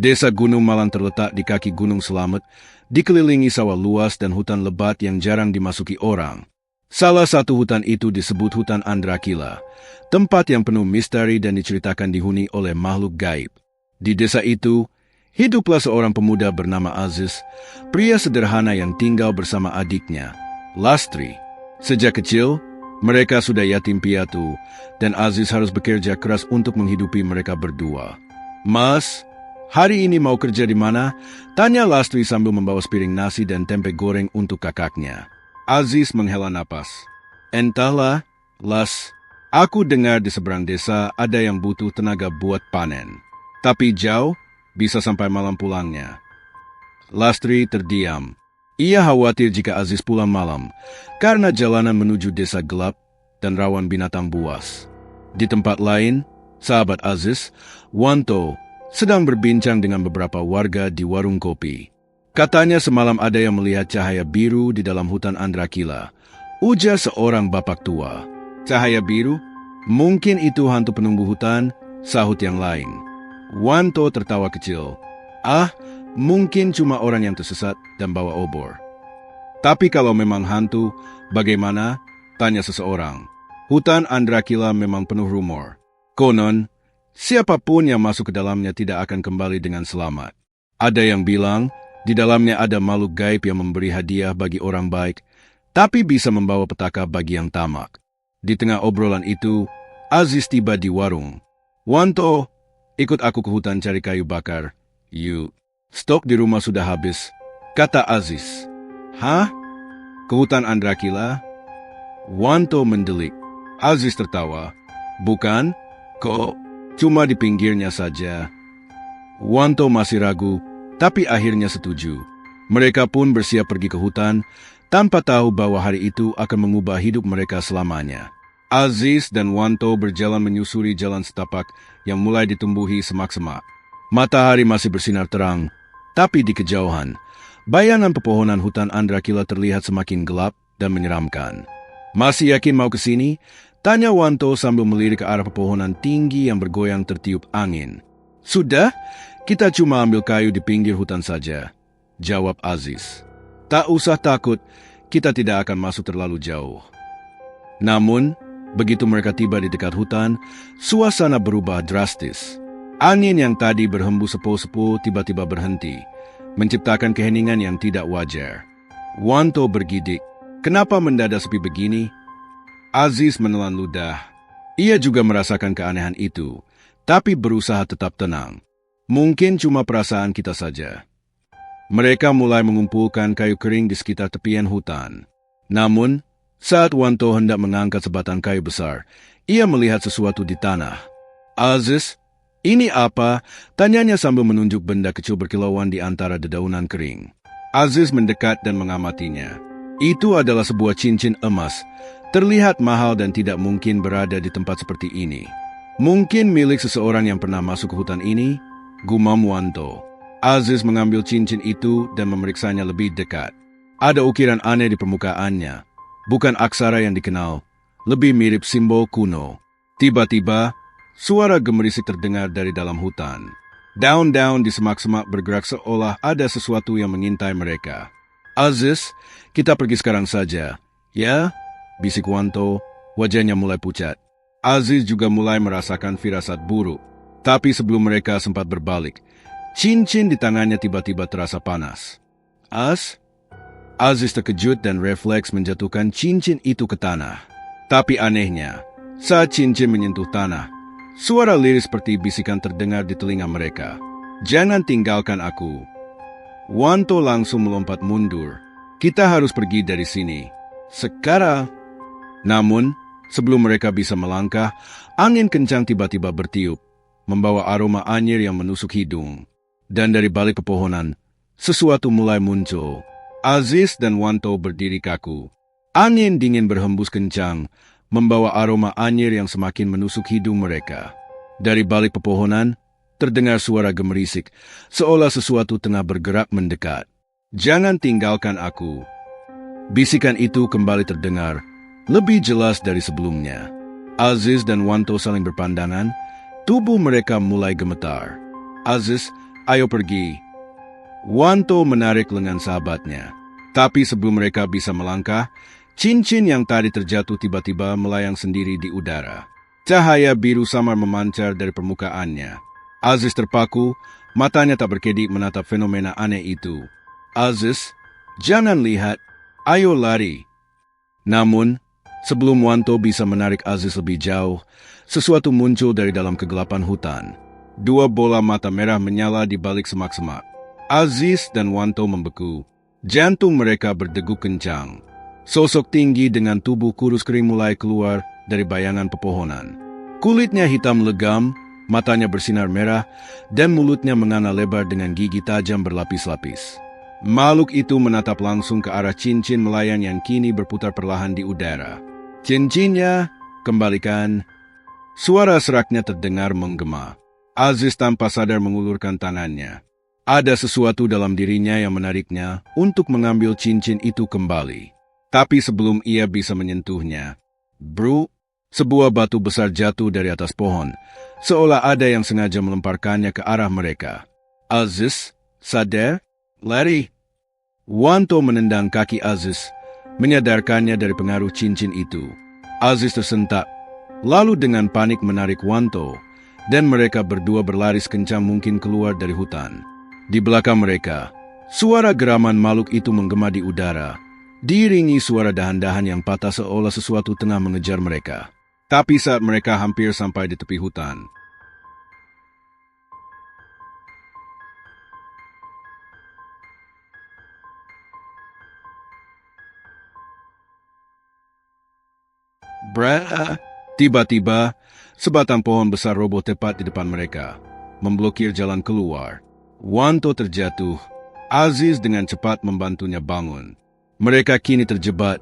Desa Gunung Malang terletak di kaki Gunung Selamet, dikelilingi sawah luas dan hutan lebat yang jarang dimasuki orang. Salah satu hutan itu disebut Hutan Andrakila, tempat yang penuh misteri dan diceritakan dihuni oleh makhluk gaib. Di desa itu, hiduplah seorang pemuda bernama Aziz, pria sederhana yang tinggal bersama adiknya, Lastri. Sejak kecil, mereka sudah yatim piatu, dan Aziz harus bekerja keras untuk menghidupi mereka berdua. "Mas, hari ini mau kerja di mana?" tanya Lastri sambil membawa sepiring nasi dan tempe goreng untuk kakaknya. Aziz menghela napas. "Entahlah, Las. Aku dengar di seberang desa ada yang butuh tenaga buat panen. Tapi jauh, bisa sampai malam pulangnya." Lastri terdiam. Ia khawatir jika Aziz pulang malam, karena jalanan menuju desa gelap dan rawan binatang buas. Di tempat lain, sahabat Aziz, Wanto, sedang berbincang dengan beberapa warga di warung kopi. Katanya semalam ada yang melihat cahaya biru di dalam hutan Andrakila, ujar seorang bapak tua. "Cahaya biru? Mungkin itu hantu penunggu hutan," sahut yang lain. Wanto tertawa kecil. "Ah, mungkin cuma orang yang tersesat dan bawa obor." "Tapi kalau memang hantu, bagaimana?" tanya seseorang. "Hutan Andrakila memang penuh rumor. Konon, siapapun yang masuk ke dalamnya tidak akan kembali dengan selamat. Ada yang bilang, di dalamnya ada makhluk gaib yang memberi hadiah bagi orang baik, tapi bisa membawa petaka bagi yang tamak." Di tengah obrolan itu, Aziz tiba di warung. "Wanto, ikut aku ke hutan cari kayu bakar. Yuk." "Stok di rumah sudah habis," kata Aziz. "Hah? Ke hutan Andrakila?" Wanto mendelik. Aziz tertawa. "Bukan? Kok cuma di pinggirnya saja." Wanto masih ragu, tapi akhirnya setuju. Mereka pun bersiap pergi ke hutan, tanpa tahu bahwa hari itu akan mengubah hidup mereka selamanya. Aziz dan Wanto berjalan menyusuri jalan setapak yang mulai ditumbuhi semak-semak. Matahari masih bersinar terang, tapi di kejauhan, bayangan pepohonan hutan Andrakila terlihat semakin gelap dan menyeramkan. "Masih yakin mau ke sini?" tanya Wanto sambil melirik ke arah pepohonan tinggi yang bergoyang tertiup angin. "Sudah, kita cuma ambil kayu di pinggir hutan saja," jawab Aziz. "Tak usah takut, kita tidak akan masuk terlalu jauh." Namun, begitu mereka tiba di dekat hutan, suasana berubah drastis. Angin yang tadi berhembus sepo-sepo tiba-tiba berhenti, menciptakan keheningan yang tidak wajar. Wanto bergidik. "Kenapa mendadak sepi begini?" Aziz menelan ludah. Ia juga merasakan keanehan itu, tapi berusaha tetap tenang. "Mungkin cuma perasaan kita saja." Mereka mulai mengumpulkan kayu kering di sekitar tepian hutan. Namun, saat Wanto hendak mengangkat sebatang kayu besar, ia melihat sesuatu di tanah. "Aziz, ini apa?" tanyanya sambil menunjuk benda kecil berkilauan di antara dedaunan kering. Aziz mendekat dan mengamatinya. Itu adalah sebuah cincin emas, terlihat mahal dan tidak mungkin berada di tempat seperti ini. "Mungkin milik seseorang yang pernah masuk ke hutan ini," gumam Wanto. Aziz mengambil cincin itu dan memeriksanya lebih dekat. Ada ukiran aneh di permukaannya, bukan aksara yang dikenal, lebih mirip simbol kuno. Tiba-tiba, suara gemerisik terdengar dari dalam hutan. Daun-daun di semak-semak bergerak seolah ada sesuatu yang mengintai mereka. "Aziz, kita pergi sekarang saja." "Ya?" bisik Wanto, wajahnya mulai pucat. Aziz juga mulai merasakan firasat buruk. Tapi sebelum mereka sempat berbalik, cincin di tangannya tiba-tiba terasa panas. Aziz terkejut dan refleks menjatuhkan cincin itu ke tanah. Tapi anehnya, saat cincin menyentuh tanah, suara lirik seperti bisikan terdengar di telinga mereka. "Jangan tinggalkan aku." Wanto langsung melompat mundur. "Kita harus pergi dari sini sekarang." Namun, sebelum mereka bisa melangkah, angin kencang tiba-tiba bertiup, membawa aroma anyir yang menusuk hidung. Dan dari balik pepohonan, sesuatu mulai muncul. Aziz dan Wanto berdiri kaku. Angin dingin berhembus kencang, membawa aroma anyir yang semakin menusuk hidung mereka. Dari balik pepohonan, terdengar suara gemerisik, seolah sesuatu tengah bergerak mendekat. "Jangan tinggalkan aku." Bisikan itu kembali terdengar, lebih jelas dari sebelumnya. Aziz dan Wanto saling berpandangan, tubuh mereka mulai gemetar. "Aziz, Ayo pergi. Wanto menarik lengan sahabatnya. Tapi sebelum mereka bisa melangkah, cincin yang tadi terjatuh tiba-tiba melayang sendiri di udara. Cahaya biru samar memancar dari permukaannya. Aziz terpaku, matanya tak berkedip menatap fenomena aneh itu. Aziz, jangan lihat, ayo lari. Namun, sebelum Wanto bisa menarik Aziz lebih jauh, sesuatu muncul dari dalam kegelapan hutan. 2 bola mata merah menyala di balik semak-semak. Aziz dan Wanto membeku. Jantung mereka berdegup kencang. Sosok tinggi dengan tubuh kurus kering mulai keluar dari bayangan pepohonan. Kulitnya hitam legam, matanya bersinar merah, dan mulutnya menganga lebar dengan gigi tajam berlapis-lapis. Makhluk itu menatap langsung ke arah cincin melayang yang kini berputar perlahan di udara. Cincinnya, kembalikan. Suara seraknya terdengar menggema. Aziz tanpa sadar mengulurkan tangannya. Ada sesuatu dalam dirinya yang menariknya untuk mengambil cincin itu kembali. Tapi sebelum ia bisa menyentuhnya, sebuah batu besar jatuh dari atas pohon, seolah ada yang sengaja melemparkannya ke arah mereka. Aziz, sadar, lari. Wanto menendang kaki Aziz, menyadarkannya dari pengaruh cincin itu. Aziz tersentak, lalu dengan panik menarik Wanto, dan mereka berdua berlari sekencang mungkin keluar dari hutan. Di belakang mereka, suara geraman makhluk itu menggema di udara, diiringi suara dahan-dahan yang patah seolah sesuatu tengah mengejar mereka. Tapi saat mereka hampir sampai di tepi hutan, tiba-tiba, sebatang pohon besar roboh tepat di depan mereka, memblokir jalan keluar. Wanto terjatuh. Aziz dengan cepat membantunya bangun. Mereka kini terjebak.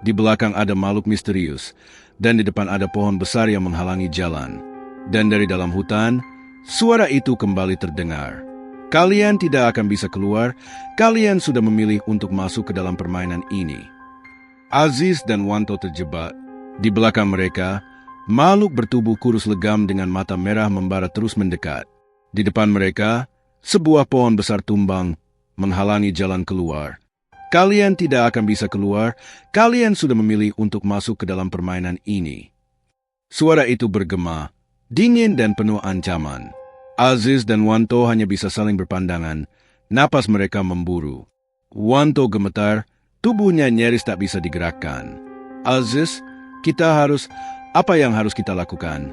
Di belakang ada makhluk misterius, dan di depan ada pohon besar yang menghalangi jalan. Dan dari dalam hutan, suara itu kembali terdengar. Kalian tidak akan bisa keluar, kalian sudah memilih untuk masuk ke dalam permainan ini. Aziz dan Wanto terjebak. Di belakang mereka, makhluk bertubuh kurus legam dengan mata merah membara terus mendekat. Di depan mereka, sebuah pohon besar tumbang, menghalangi jalan keluar. Kalian tidak akan bisa keluar, kalian sudah memilih untuk masuk ke dalam permainan ini. Suara itu bergema, dingin dan penuh ancaman. Aziz dan Wanto hanya bisa saling berpandangan, napas mereka memburu. Wanto gemetar, tubuhnya nyaris tak bisa digerakkan. Aziz, apa yang harus kita lakukan?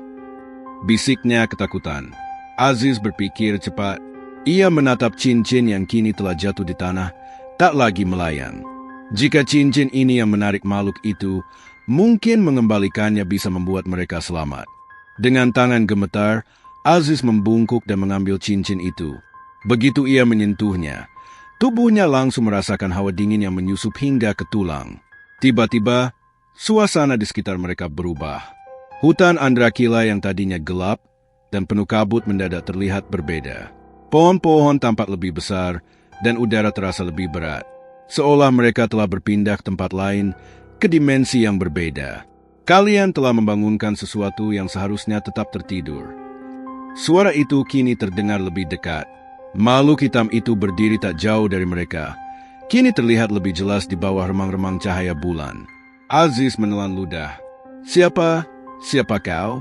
Bisiknya ketakutan. Aziz berpikir cepat. Ia menatap cincin yang kini telah jatuh di tanah, tak lagi melayang. Jika cincin ini yang menarik makhluk itu, mungkin mengembalikannya bisa membuat mereka selamat. Dengan tangan gemetar, Aziz membungkuk dan mengambil cincin itu. Begitu ia menyentuhnya, tubuhnya langsung merasakan hawa dingin yang menyusup hingga ke tulang. Tiba-tiba, suasana di sekitar mereka berubah. Hutan Andrakila yang tadinya gelap dan penuh kabut mendadak terlihat berbeda. Pohon-pohon tampak lebih besar dan udara terasa lebih berat. Seolah mereka telah berpindah ke tempat lain, ke dimensi yang berbeda. Kalian telah membangunkan sesuatu yang seharusnya tetap tertidur. Suara itu kini terdengar lebih dekat. Makhluk hitam itu berdiri tak jauh dari mereka. Kini terlihat lebih jelas di bawah remang-remang cahaya bulan. Aziz menelan ludah. Siapa kau?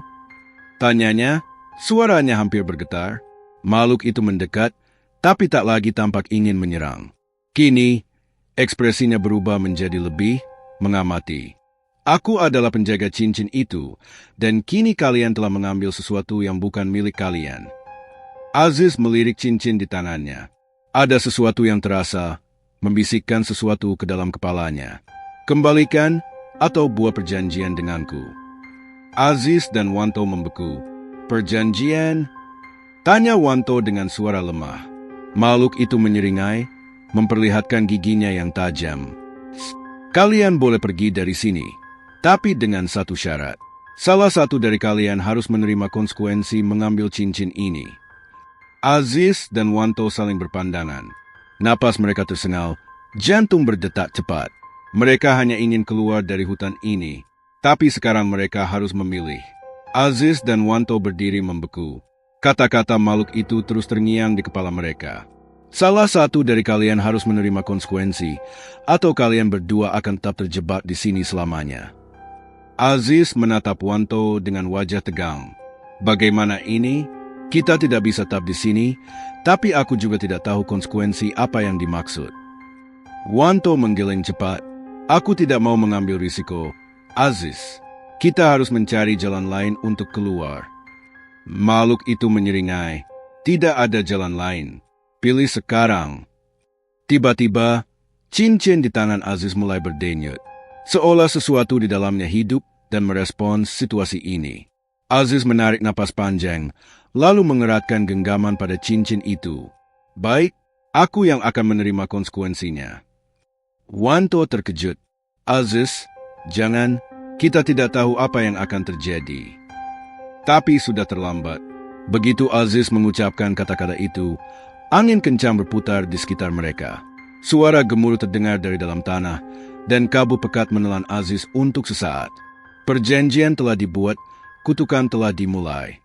Tanyanya, suaranya hampir bergetar. Makhluk itu mendekat, tapi tak lagi tampak ingin menyerang. Kini, ekspresinya berubah menjadi lebih mengamati. Aku adalah penjaga cincin itu, dan kini kalian telah mengambil sesuatu yang bukan milik kalian. Aziz melirik cincin di tangannya. Ada sesuatu yang terasa, membisikkan sesuatu ke dalam kepalanya. Kembalikan atau buat perjanjian denganku. Aziz dan Wanto membeku. Perjanjian? Tanya Wanto dengan suara lemah. Makhluk itu menyeringai, memperlihatkan giginya yang tajam. Kalian boleh pergi dari sini, tapi dengan satu syarat. Salah satu dari kalian harus menerima konsekuensi mengambil cincin ini. Aziz dan Wanto saling berpandangan. Napas mereka tersengal, jantung berdetak cepat. Mereka hanya ingin keluar dari hutan ini, tapi sekarang mereka harus memilih. Aziz dan Wanto berdiri membeku. Kata-kata makhluk itu terus terngiang di kepala mereka. Salah satu dari kalian harus menerima konsekuensi, atau kalian berdua akan tetap terjebak di sini selamanya. Aziz menatap Wanto dengan wajah tegang. Bagaimana ini? Kita tidak bisa tetap di sini, tapi aku juga tidak tahu konsekuensi apa yang dimaksud. Wanto menggeleng cepat. Aku tidak mau mengambil risiko. Aziz, kita harus mencari jalan lain untuk keluar. Makhluk itu menyeringai. Tidak ada jalan lain. Pilih sekarang. Tiba-tiba, cincin di tangan Aziz mulai berdenyut. Seolah sesuatu di dalamnya hidup dan merespons situasi ini. Aziz menarik napas panjang, lalu mengeratkan genggaman pada cincin itu. Baik, aku yang akan menerima konsekuensinya. Wanto terkejut. Aziz, jangan, kita tidak tahu apa yang akan terjadi. Tapi sudah terlambat. Begitu Aziz mengucapkan kata-kata itu, angin kencang berputar di sekitar mereka. Suara gemuruh terdengar dari dalam tanah, dan kabut pekat menelan Aziz untuk sesaat. Perjanjian telah dibuat, kutukan telah dimulai.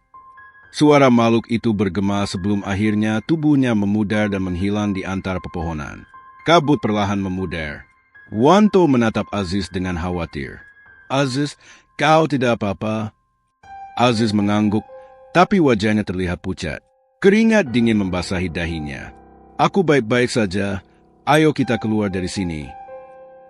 Suara makhluk itu bergema sebelum akhirnya tubuhnya memudar dan menghilang di antara pepohonan. Kabut perlahan memudar. Wanto menatap Aziz dengan khawatir. Aziz, kau tidak apa-apa? Aziz mengangguk, tapi wajahnya terlihat pucat. Keringat dingin membasahi dahinya. Aku baik-baik saja. Ayo kita keluar dari sini.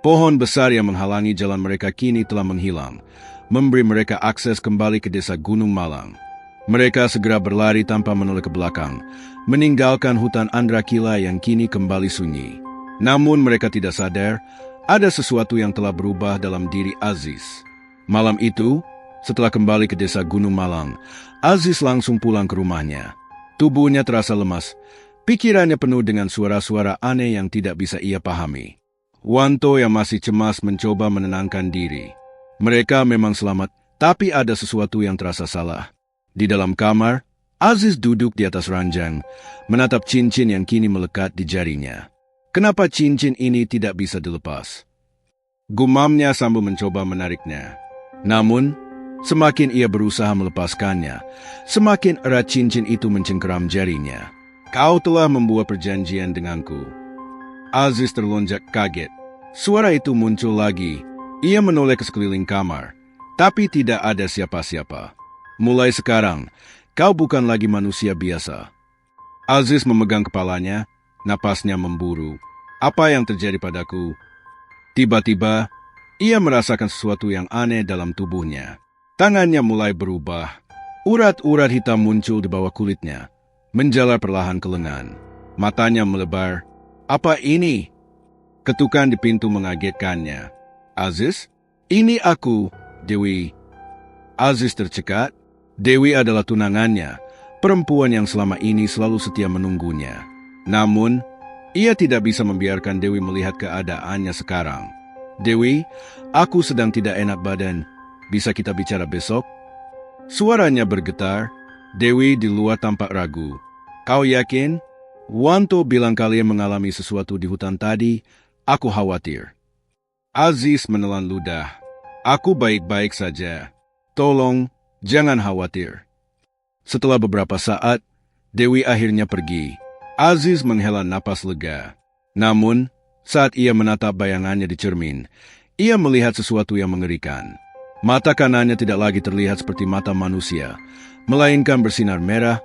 Pohon besar yang menghalangi jalan mereka kini telah menghilang, memberi mereka akses kembali ke desa Gunung Malang. Mereka segera berlari tanpa menoleh ke belakang, meninggalkan hutan Andrakila yang kini kembali sunyi. Namun mereka tidak sadar, ada sesuatu yang telah berubah dalam diri Aziz. Malam itu, setelah kembali ke desa Gunung Malang, Aziz langsung pulang ke rumahnya. Tubuhnya terasa lemas, pikirannya penuh dengan suara-suara aneh yang tidak bisa ia pahami. Wanto yang masih cemas mencoba menenangkan diri. Mereka memang selamat, tapi ada sesuatu yang terasa salah. Di dalam kamar, Aziz duduk di atas ranjang, menatap cincin yang kini melekat di jarinya. Kenapa cincin ini tidak bisa dilepas? Gumamnya sambil mencoba menariknya. Namun, semakin ia berusaha melepaskannya, semakin erat cincin itu mencengkeram jarinya. Kau telah membuat perjanjian denganku. Aziz terlonjak kaget. Suara itu muncul lagi. Ia menoleh ke sekeliling kamar, tapi tidak ada siapa-siapa. Mulai sekarang, kau bukan lagi manusia biasa. Aziz memegang kepalanya, napasnya memburu. Apa yang terjadi padaku? Tiba-tiba, ia merasakan sesuatu yang aneh dalam tubuhnya. Tangannya mulai berubah. Urat-urat hitam muncul di bawah kulitnya, menjalar perlahan ke lengan. Matanya melebar. Apa ini? Ketukan di pintu mengagetkannya. Aziz? Ini aku, Dewi. Aziz tercekat. Dewi adalah tunangannya, perempuan yang selama ini selalu setia menunggunya. Namun, ia tidak bisa membiarkan Dewi melihat keadaannya sekarang. Dewi, aku sedang tidak enak badan. Bisa kita bicara besok? Suaranya bergetar. Dewi di luar tampak ragu. Kau yakin? Wanto bilang kalian mengalami sesuatu di hutan tadi. Aku khawatir. Aziz menelan ludah. Aku baik-baik saja. Tolong, jangan khawatir. Setelah beberapa saat, Dewi akhirnya pergi. Aziz menghela napas lega. Namun, saat ia menatap bayangannya di cermin, ia melihat sesuatu yang mengerikan. Mata kanannya tidak lagi terlihat seperti mata manusia, melainkan bersinar merah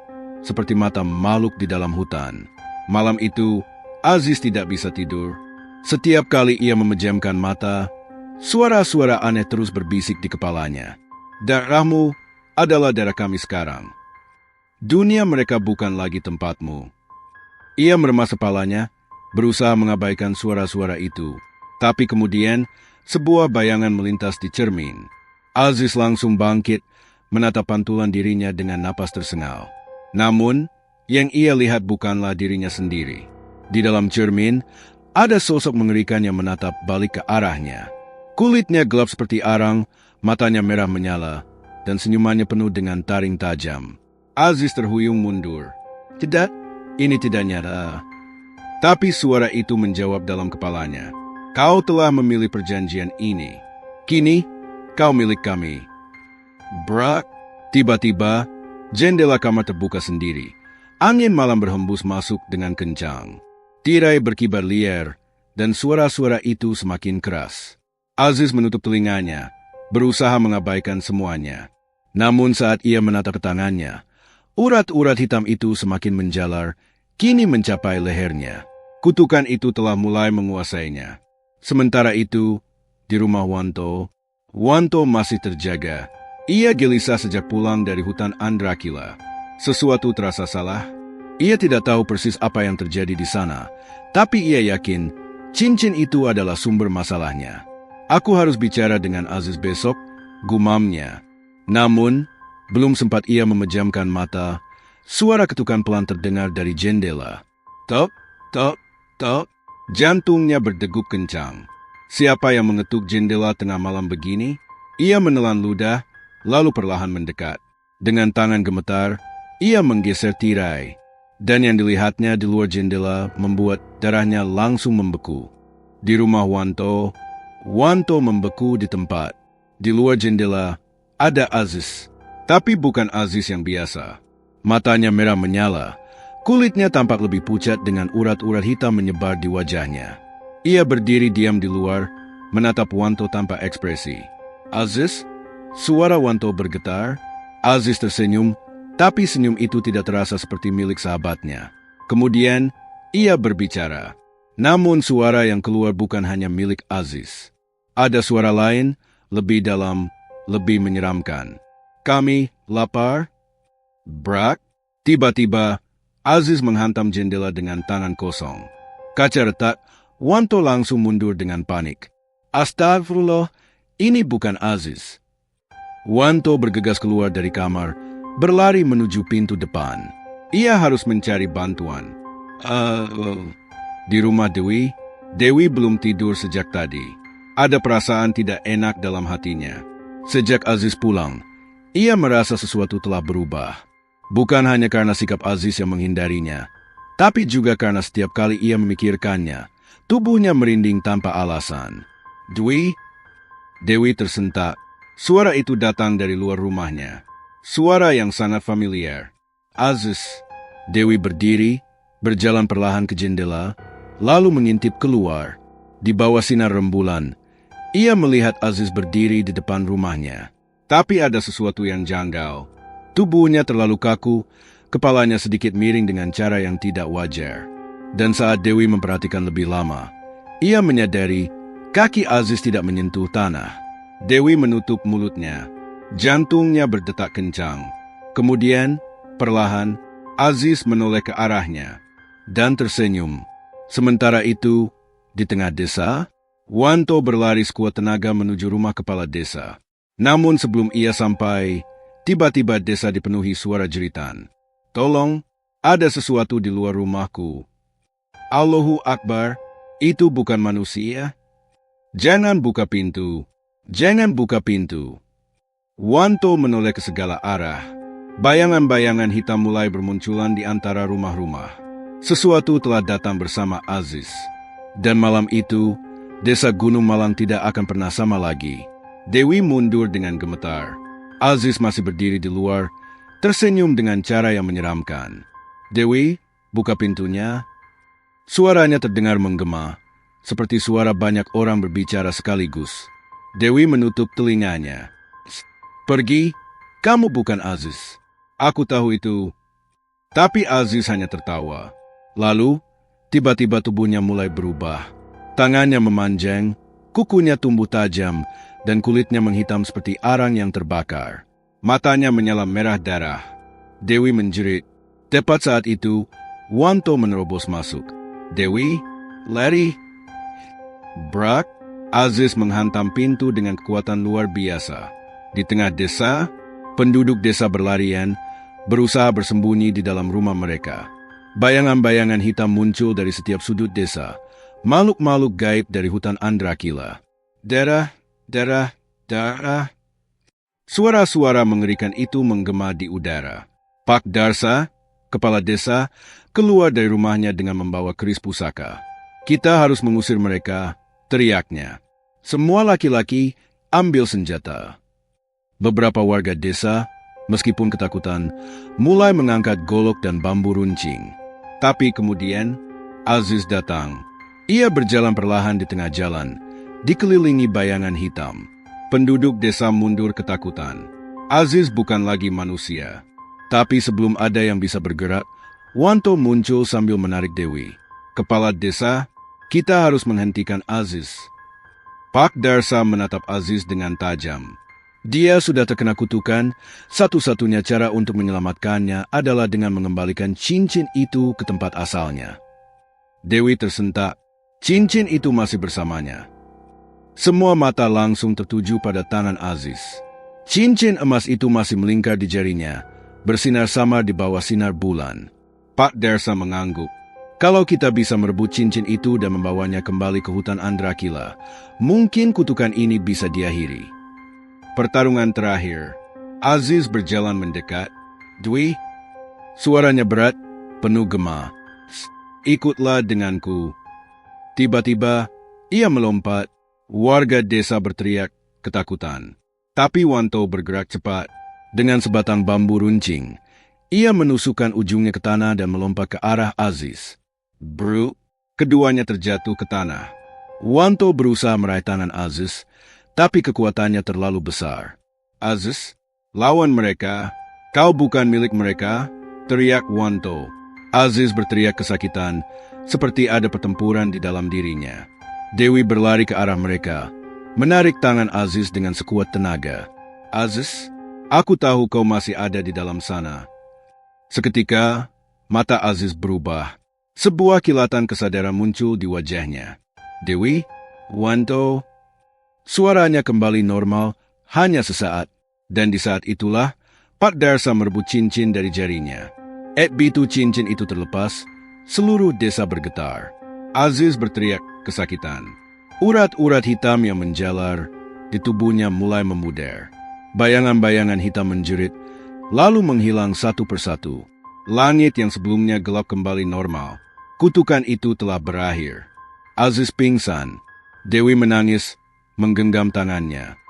seperti mata makhluk di dalam hutan. Malam itu, Aziz tidak bisa tidur. Setiap kali ia memejamkan mata, suara-suara aneh terus berbisik di kepalanya. Darahmu adalah darah kami sekarang. Dunia mereka bukan lagi tempatmu. Ia meremas kepalanya, berusaha mengabaikan suara-suara itu. Tapi kemudian, sebuah bayangan melintas di cermin. Aziz langsung bangkit, menatap pantulan dirinya dengan napas tersengal. Namun, yang ia lihat bukanlah dirinya sendiri. Di dalam cermin, ada sosok mengerikan yang menatap balik ke arahnya. Kulitnya gelap seperti arang, matanya merah menyala, dan senyumannya penuh dengan taring tajam. Aziz terhuyung mundur. Tidak, ini tidak nyata. Tapi suara itu menjawab dalam kepalanya. Kau telah memilih perjanjian ini. Kini, kau milik kami. Brak, tiba-tiba, Jendela kamar terbuka sendiri. Angin malam berhembus masuk dengan kencang. Tirai berkibar liar, dan suara-suara itu semakin keras. Aziz menutup telinganya, berusaha mengabaikan semuanya. Namun saat ia menatap ke tangannya, urat-urat hitam itu semakin menjalar, kini mencapai lehernya. Kutukan itu telah mulai menguasainya. Sementara itu, di rumah Wanto masih terjaga. Ia gelisah sejak pulang dari hutan Andrakila. Sesuatu terasa salah. Ia tidak tahu persis apa yang terjadi di sana, tapi ia yakin cincin itu adalah sumber masalahnya. Aku harus bicara dengan Aziz besok, gumamnya. Namun, belum sempat ia memejamkan mata, suara ketukan pelan terdengar dari jendela. Tok, tok, tok. Jantungnya berdegup kencang. Siapa yang mengetuk jendela tengah malam begini? Ia menelan ludah, lalu perlahan mendekat. Dengan tangan gemetar, ia menggeser tirai. Dan yang dilihatnya di luar jendela membuat darahnya langsung membeku. Di rumah Wanto membeku di tempat. Di luar jendela ada Aziz. Tapi bukan Aziz yang biasa. Matanya merah menyala. Kulitnya tampak lebih pucat dengan urat-urat hitam menyebar di wajahnya. Ia berdiri diam di luar, menatap Wanto tanpa ekspresi. Aziz? Suara Wanto bergetar. Aziz tersenyum, tapi senyum itu tidak terasa seperti milik sahabatnya. Kemudian, ia berbicara. Namun suara yang keluar bukan hanya milik Aziz. Ada suara lain, lebih dalam, lebih menyeramkan. Kami lapar? Brak? Tiba-tiba, Aziz menghantam jendela dengan tangan kosong. Kaca retak, Wanto langsung mundur dengan panik. Astagfirullah, ini bukan Aziz. Wanto bergegas keluar dari kamar, berlari menuju pintu depan. Ia harus mencari bantuan. Di rumah Dewi belum tidur sejak tadi. Ada perasaan tidak enak dalam hatinya. Sejak Aziz pulang, ia merasa sesuatu telah berubah. Bukan hanya karena sikap Aziz yang menghindarinya, tapi juga karena setiap kali ia memikirkannya, tubuhnya merinding tanpa alasan. Dewi tersentak. Suara itu datang dari luar rumahnya. Suara yang sangat familiar. Aziz. Dewi berdiri, berjalan perlahan ke jendela, lalu mengintip keluar. Di bawah sinar rembulan, ia melihat Aziz berdiri di depan rumahnya. Tapi ada sesuatu yang janggal. Tubuhnya terlalu kaku, kepalanya sedikit miring dengan cara yang tidak wajar. Dan saat Dewi memperhatikan lebih lama, ia menyadari kaki Aziz tidak menyentuh tanah. Dewi menutup mulutnya. Jantungnya berdetak kencang. Kemudian, perlahan, Aziz menoleh ke arahnya dan tersenyum. Sementara itu, di tengah desa, Wanto berlari sekuat tenaga menuju rumah kepala desa. Namun sebelum ia sampai, tiba-tiba desa dipenuhi suara jeritan. Tolong, ada sesuatu di luar rumahku. Allahu Akbar, itu bukan manusia. Jangan buka pintu. Jangan buka pintu. Wanto menoleh ke segala arah. Bayangan-bayangan hitam mulai bermunculan di antara rumah-rumah. Sesuatu telah datang bersama Aziz. Dan malam itu, desa Gunung Malang tidak akan pernah sama lagi. Dewi mundur dengan gemetar. Aziz masih berdiri di luar, tersenyum dengan cara yang menyeramkan. Dewi, buka pintunya. Suaranya terdengar menggema, seperti suara banyak orang berbicara sekaligus. Dewi menutup telinganya. Pergi, kamu bukan Aziz. Aku tahu itu. Tapi Aziz hanya tertawa. Lalu, tiba-tiba tubuhnya mulai berubah. Tangannya memanjang, kukunya tumbuh tajam, dan kulitnya menghitam seperti arang yang terbakar. Matanya menyala merah darah. Dewi menjerit. Tepat saat itu, Wanto menerobos masuk. Dewi, lari. Brak, Aziz menghantam pintu dengan kekuatan luar biasa. Di tengah desa, penduduk desa berlarian, berusaha bersembunyi di dalam rumah mereka. Bayangan-bayangan hitam muncul dari setiap sudut desa, makhluk-makhluk gaib dari hutan Andrakila. Darah. Suara-suara mengerikan itu menggema di udara. Pak Darsa, kepala desa, keluar dari rumahnya dengan membawa keris pusaka. Kita harus mengusir mereka, teriaknya. Semua laki-laki ambil senjata. Beberapa warga desa meskipun ketakutan, mulai mengangkat golok dan bambu runcing. Tapi kemudian, Aziz datang. Ia berjalan perlahan di tengah jalan, dikelilingi bayangan hitam. Penduduk desa mundur ketakutan. Aziz bukan lagi manusia. Tapi sebelum ada yang bisa bergerak, Wanto muncul sambil menarik Dewi. Kepala desa, kita harus menghentikan Aziz. Pak Darsa menatap Aziz dengan tajam. Dia sudah terkena kutukan, satu-satunya cara untuk menyelamatkannya adalah dengan mengembalikan cincin itu ke tempat asalnya. Dewi tersentak, cincin itu masih bersamanya. Semua mata langsung tertuju pada tangan Aziz. Cincin emas itu masih melingkar di jarinya, bersinar sama di bawah sinar bulan. Pak Darsa mengangguk. Kalau kita bisa merebut cincin itu dan membawanya kembali ke hutan Andrakila, mungkin kutukan ini bisa diakhiri. Pertarungan terakhir. Aziz berjalan mendekat. Dwi, suaranya berat, penuh gema. Ikutlah denganku. Tiba-tiba, ia melompat. Warga desa berteriak ketakutan. Tapi Wanto bergerak cepat. Dengan sebatang bambu runcing, ia menusukkan ujungnya ke tanah dan melompat ke arah Aziz. Bruk, keduanya terjatuh ke tanah. Wanto berusaha meraih tangan Aziz, tapi kekuatannya terlalu besar. Aziz, lawan mereka. Kau bukan milik mereka, teriak Wanto. Aziz berteriak kesakitan, seperti ada pertempuran di dalam dirinya. Dewi berlari ke arah mereka, menarik tangan Aziz dengan sekuat tenaga. Aziz, aku tahu kau masih ada di dalam sana. Seketika, mata Aziz berubah. Sebuah kilatan kesadaran muncul di wajahnya. Dewi, Wanto, suaranya kembali normal hanya sesaat. Dan di saat itulah, Pak Darsa merebut cincin dari jarinya. Begitu cincin itu terlepas, seluruh desa bergetar. Aziz berteriak kesakitan. Urat-urat hitam yang menjalar di tubuhnya mulai memudar. Bayangan-bayangan hitam menjerit, lalu menghilang satu persatu. Langit yang sebelumnya gelap kembali normal. Kutukan itu telah berakhir. Aziz pingsan. Dewi menangis, menggenggam tangannya.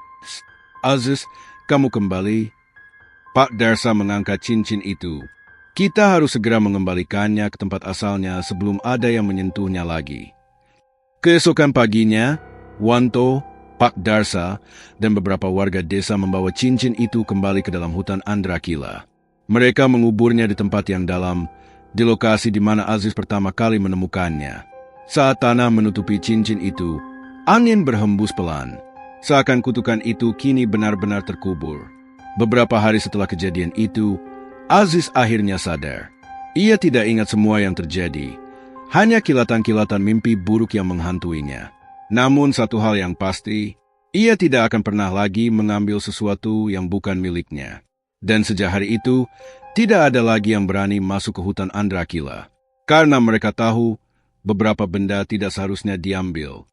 Aziz, kamu kembali. Pak Darsa mengangkat cincin itu. Kita harus segera mengembalikannya ke tempat asalnya sebelum ada yang menyentuhnya lagi. Keesokan paginya, Wanto, Pak Darsa, dan beberapa warga desa membawa cincin itu kembali ke dalam hutan Andrakila. Mereka menguburnya di tempat yang dalam, di lokasi di mana Aziz pertama kali menemukannya. Saat tanah menutupi cincin itu, angin berhembus pelan. Seakan kutukan itu kini benar-benar terkubur. Beberapa hari setelah kejadian itu, Aziz akhirnya sadar. Ia tidak ingat semua yang terjadi. Hanya kilatan-kilatan mimpi buruk yang menghantuinya. Namun satu hal yang pasti, ia tidak akan pernah lagi mengambil sesuatu yang bukan miliknya. Dan sejak hari itu, tidak ada lagi yang berani masuk ke hutan Andrakila. Karena mereka tahu, beberapa benda tidak seharusnya diambil.